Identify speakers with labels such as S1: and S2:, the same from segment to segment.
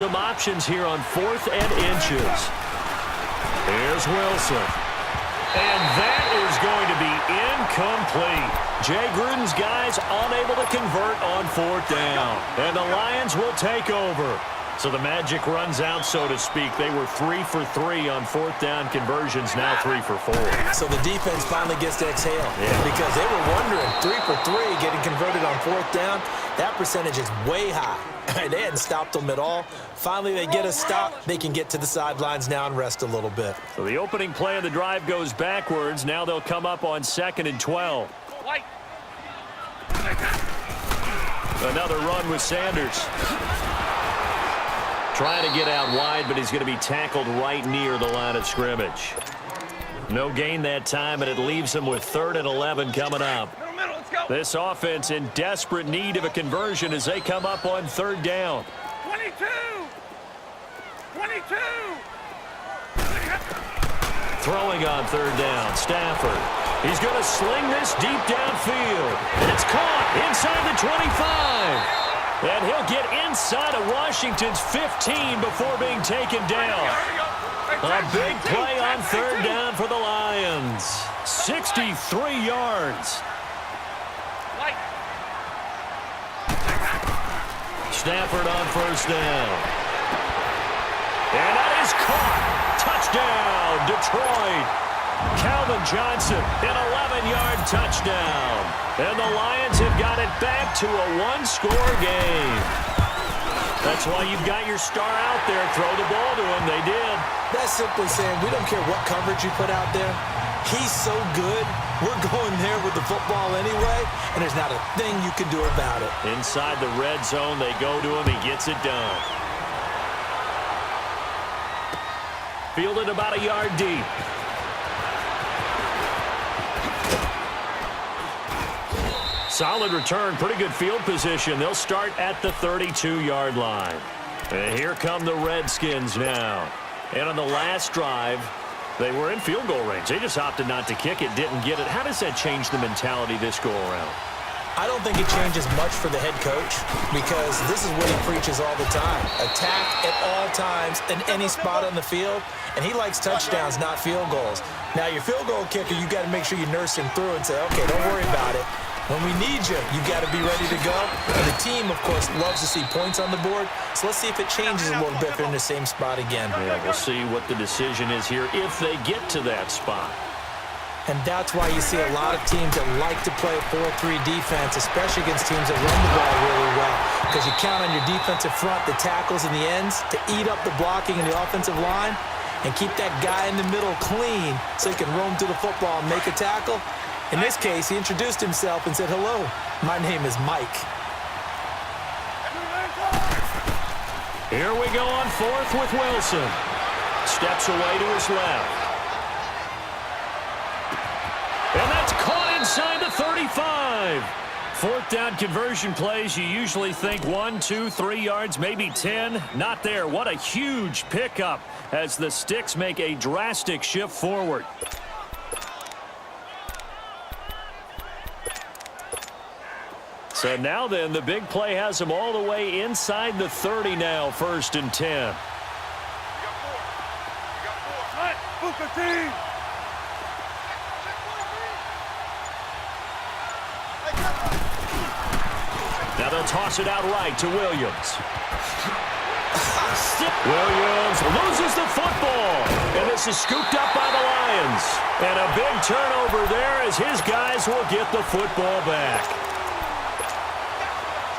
S1: some options here on 4th and inches. Here's Wilson. And that is going to be incomplete. Jay Gruden's guys unable to convert on 4th down. And the Lions will take over. So the magic runs out, so to speak. They were 3 for 3 on 4th down conversions, now 3 for 4.
S2: So the defense finally gets to exhale because they were wondering 3 for 3 getting converted on 4th down. That percentage is way high. They hadn't stopped them at all. Finally, they get a stop. They can get to the sidelines now and rest a little bit.
S1: So the opening play of the drive goes backwards. Now they'll come up on 2nd and 12. Another run with Sanders. Trying to get out wide, but he's going to be tackled right near the line of scrimmage. No gain that time, and it leaves him with 3rd and 11 coming up. This offense in desperate need of a conversion as they come up on 3rd down.
S3: 22!
S1: Throwing on 3rd down, Stafford. He's going to sling this deep downfield. And it's caught inside the 25. And he'll get inside of Washington's 15 before being taken down. A big play on 3rd down for the Lions. 63 yards. Stafford on 1st down. And that is caught. Touchdown, Detroit. Calvin Johnson, an 11-yard touchdown. And the Lions have got it back to a one-score game. That's why you've got your star out there. Throw the ball to him. They did.
S2: That's simply saying we don't care what coverage you put out there. He's so good. We're going there with the football anyway, and there's not a thing you can do about it.
S1: Inside the red zone, they go to him. He gets it done. Fielded about a yard deep. Solid return, pretty good field position. They'll start at the 32-yard line. And here come the Redskins now. And on the last drive, they were in field goal range. They just opted not to kick it, didn't get it. How does that change the mentality this go-around?
S2: I don't think it changes much for the head coach because this is what he preaches all the time. Attack at all times in any spot on the field, and he likes touchdowns, not field goals. Now, your field goal kicker, you got to make sure you nurse him through and say, okay, don't worry about it. When we need you, you got to be ready to go. And the team, of course, loves to see points on the board. So let's see if it changes a little bit if they're in the same spot again.
S1: Yeah, we'll see what the decision is here if they get to that spot.
S2: And that's why you see a lot of teams that like to play a 4-3 defense, especially against teams that run the ball really well. Because you count on your defensive front, the tackles and the ends, to eat up the blocking in the offensive line and keep that guy in the middle clean so he can roam through the football and make a tackle. In this case, he introduced himself and said, hello, my name is Mike.
S1: Here we go on 4th with Wilson. Steps away to his left. And that's caught inside the 35. 4th down conversion plays, you usually think 1, 2, 3 yards, maybe 10. Not there. What a huge pickup as the Sticks make a drastic shift forward. So now then, the big play has them all the way inside the 30 now, 1st and 10. Now they'll toss it out right to Williams. Williams loses the football. And this is scooped up by the Lions. And a big turnover there as his guys will get the football back.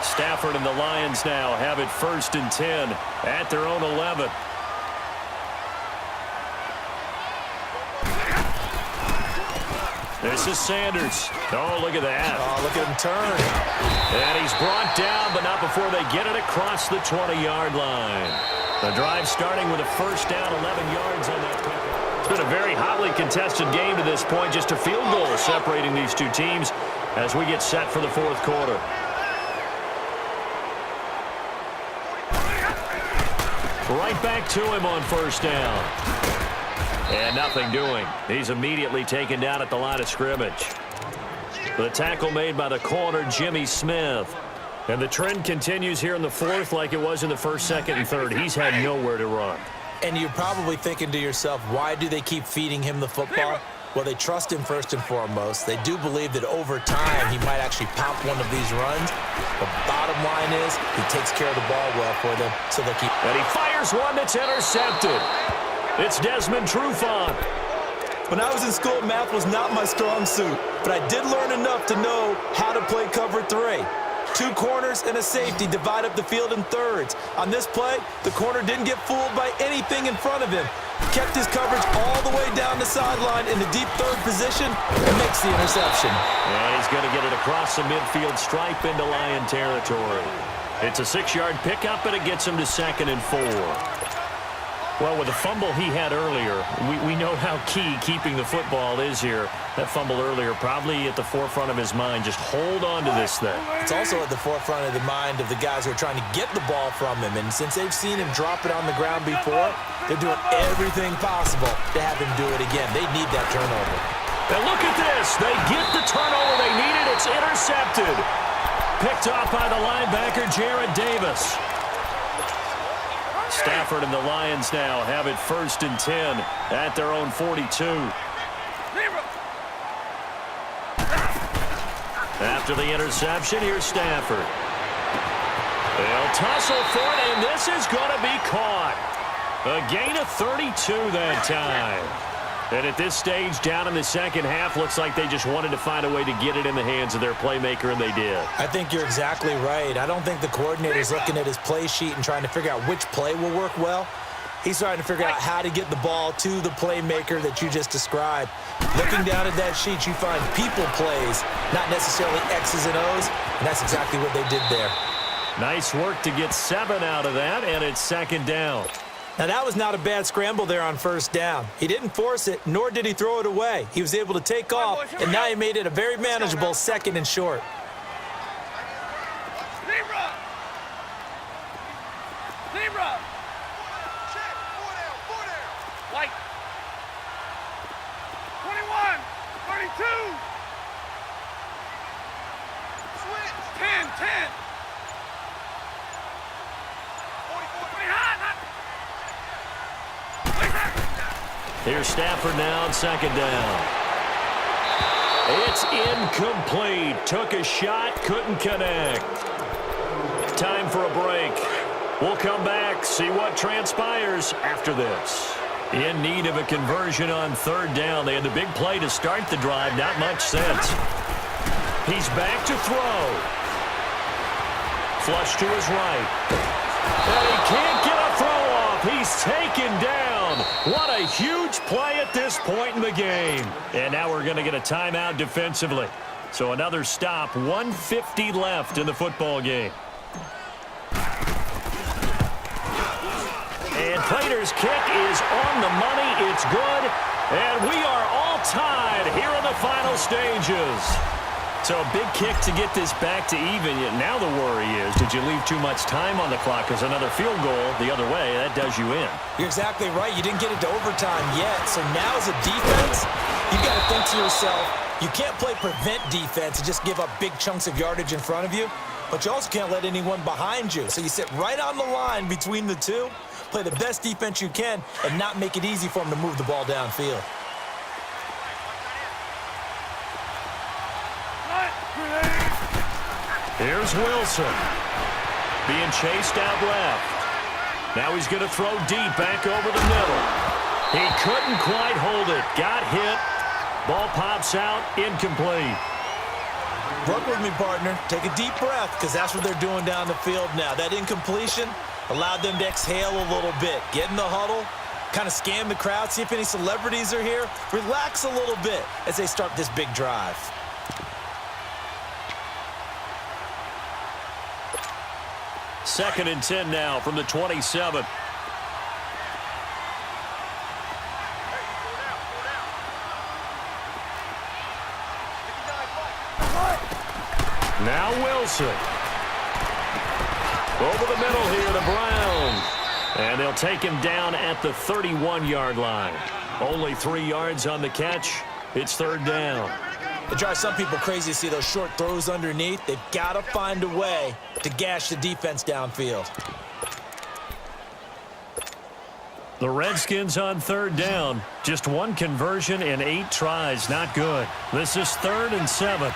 S1: Stafford and the Lions now have it 1st and 10 at their own 11. This is Sanders. Oh, look at that.
S2: Oh, look at him turn.
S1: And he's brought down, but not before they get it across the 20-yard line. The drive starting with a 1st down, 11 yards on that pick. It's been a very hotly contested game to this point. Just a field goal separating these two teams as we get set for the 4th quarter. Right back to him on 1st down. And nothing doing. He's immediately taken down at the line of scrimmage. The tackle made by the corner, Jimmy Smith. And the trend continues here in the fourth like it was in the first, second, and third. He's had nowhere to run.
S2: And you're probably thinking to yourself, why do they keep feeding him the football? Well, they trust him first and foremost. They do believe that over time he might actually pop one of these runs. The bottom line is he takes care of the ball well for them, so they'll keep.
S1: And he fires one that's intercepted. It's Desmond Trufant.
S2: When I was in school, math was not my strong suit, but I did learn enough to know how to play cover 3. 2 corners and a safety divide up the field in thirds. On this play, the corner didn't get fooled by anything in front of him. Kept his coverage all the way down the sideline in the deep third position and makes the interception.
S1: And he's going to get it across the midfield stripe into Lion territory. It's a 6-yard pickup, and it gets him to 2nd and 4. Well, with the fumble he had earlier, we know how key keeping the football is here. That fumble earlier probably at the forefront of his mind. Just hold on to this thing.
S2: It's also at the forefront of the mind of the guys who are trying to get the ball from him. And since they've seen him drop it on the ground before, they're doing everything possible to have him do it again. They need that turnover.
S1: Now look at this. They get the turnover they needed. It's intercepted. Picked off by the linebacker, Jared Davis. Stafford and the Lions now have it 1st and 10 at their own 42. After the interception, here's Stafford. They'll tussle for it, and this is going to be caught. A gain of 32 that time. And at this stage, down in the second half, looks like they just wanted to find a way to get it in the hands of their playmaker, and they did.
S2: I think you're exactly right. I don't think the coordinator's looking at his play sheet and trying to figure out which play will work well. He's trying to figure out how to get the ball to the playmaker that you just described. Looking down at that sheet, you find people plays, not necessarily X's and O's, and that's exactly what they did there.
S1: Nice work to get 7 out of that, and it's 2nd down.
S2: Now, that was not a bad scramble there on 1st down. He didn't force it, nor did he throw it away. He was able to take off, and now he made it a very manageable 2nd and short.
S3: White. 21, 32. Switch. 10, 10. 44.
S1: Here's Stafford now on 2nd down. It's incomplete. Took a shot, couldn't connect. Time for a break. We'll come back, see what transpires after this. In need of a conversion on 3rd down. They had the big play to start the drive. Not much sense. He's back to throw. Flush to his right. And he can't get a throw off. He's taken down. What a huge play at this point in the game. And now we're going to get a timeout defensively. So another stop. 1:50 left in the football game. And Prater's kick is on the money. It's good. And we are all tied here in the final stages. So a big kick to get this back to even. Now the worry is, did you leave too much time on the clock? Because another field goal the other way, that does you in.
S2: You're exactly right. You didn't get it to overtime yet. So now as a defense, you've got to think to yourself, you can't play prevent defense and just give up big chunks of yardage in front of you. But you also can't let anyone behind you. So you sit right on the line between the two, play the best defense you can, and not make it easy for them to move the ball downfield.
S1: Here's Wilson. Being chased out left. Now he's going to throw deep back over the middle. He couldn't quite hold it. Got hit. Ball pops out. Incomplete.
S2: Work with me, partner. Take a deep breath, because that's what they're doing down the field now. That incompletion allowed them to exhale a little bit. Get in the huddle, kind of scan the crowd, see if any celebrities are here. Relax a little bit as they start this big drive.
S1: Second and 10 now from the 27. Now Wilson. Over the middle here to Brown. And they'll take him down at the 31-yard line. Only 3 yards on the catch. It's 3rd down.
S2: It drives some people crazy to see those short throws underneath. They've got to find a way to gash the defense downfield.
S1: The Redskins on third down. Just one conversion in 8 tries. Not good. This is 3rd and 7.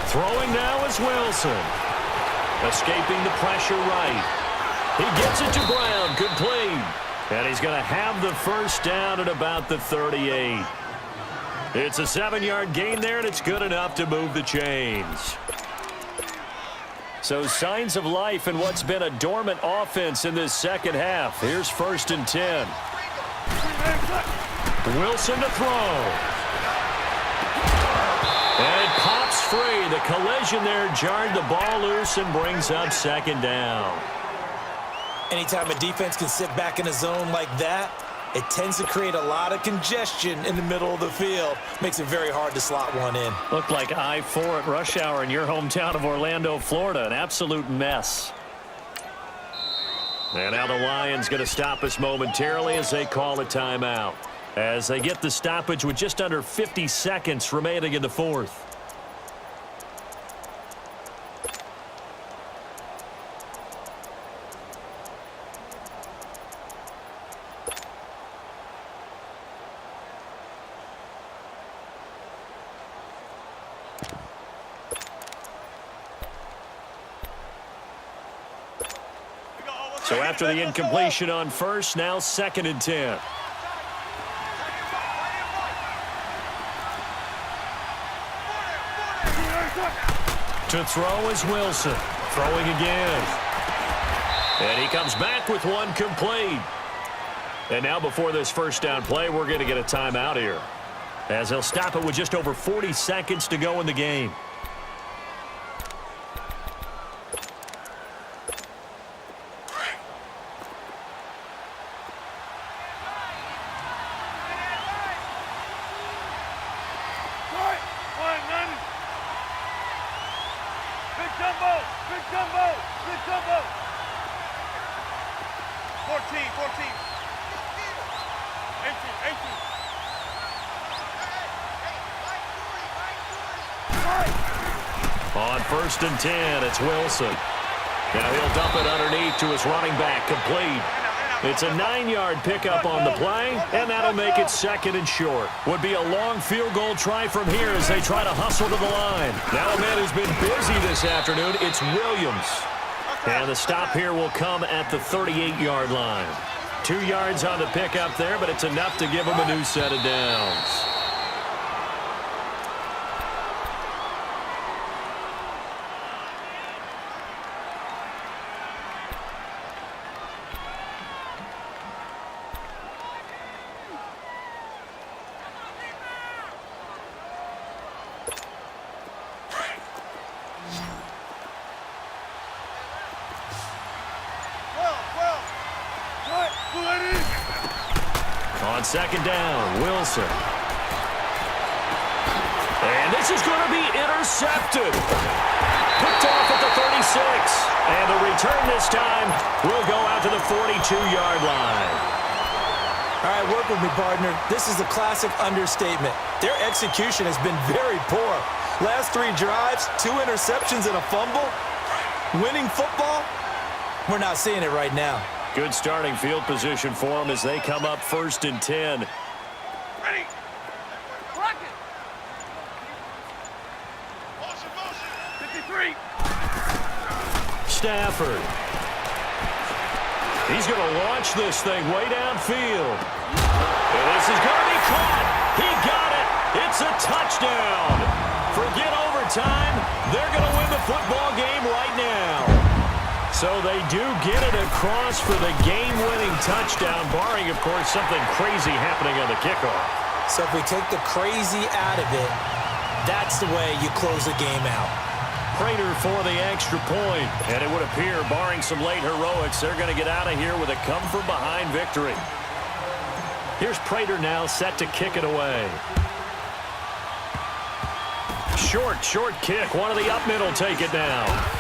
S1: Throwing now is Wilson. Escaping the pressure right. He gets it to Brown. Complete. And he's going to have the first down at about the 38. It's a 7-yard gain there, and it's good enough to move the chains. So signs of life in what's been a dormant offense in this second half. Here's 1st and 10. Wilson to throw. And it pops free. The collision there jarred the ball loose and brings up 2nd down.
S2: Anytime a defense can sit back in a zone like that, it tends to create a lot of congestion in the middle of the field. Makes it very hard to slot one in.
S1: Looked like I-4 at rush hour in your hometown of Orlando, Florida. An absolute mess. And now the Lions going to stop us momentarily as they call a timeout. As they get the stoppage with just under 50 seconds remaining in the 4th. So after the incompletion on 1st, now 2nd and 10. To throw is Wilson. Throwing again. And he comes back with one complete. And now before this first down play, we're going to get a timeout here, as they'll stop it with just over 40 seconds to go in the game. On 1st and 10, it's Wilson. Now he'll dump it underneath to his running back, complete. It's a 9-yard pickup on the play, and that'll make it 2nd and short. Would be a long field goal try from here as they try to hustle to the line. Now a man who's been busy this afternoon, it's Williams. And the stop here will come at the 38-yard line. 2 yards on the pickup there, but it's enough to give him a new set of downs. On 2nd down, Wilson. And this is going to be intercepted. Picked off at the 36. And the return this time will go out to the 42-yard line.
S2: All right, work with me, partner. This is a classic understatement. Their execution has been very poor. Last 3 drives, 2 interceptions and a fumble. Winning football? We're not seeing it right now.
S1: Good starting field position for them as they come up 1st and 10.
S3: Ready. Block it. Motion. 53.
S1: Stafford. He's going to launch this thing way downfield. And this is going to be caught. He got it. It's a touchdown. Forget overtime. They're going to win the football game right now. So they do get it across for the game-winning touchdown, barring, of course, something crazy happening on the kickoff.
S2: So if we take the crazy out of it, that's the way you close the game out.
S1: Prater for the extra point. And it would appear, barring some late heroics, they're going to get out of here with a come-from-behind victory. Here's Prater now set to kick it away. Short kick. One of the up mid will take it now.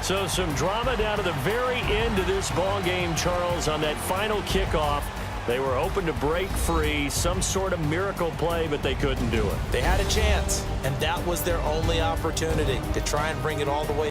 S1: So some drama down to the very end of this ball game, Charles, on that final kickoff. They were hoping to break free, some sort of miracle play, but they couldn't do it.
S2: They had a chance, and that was their only opportunity to try and bring it all the way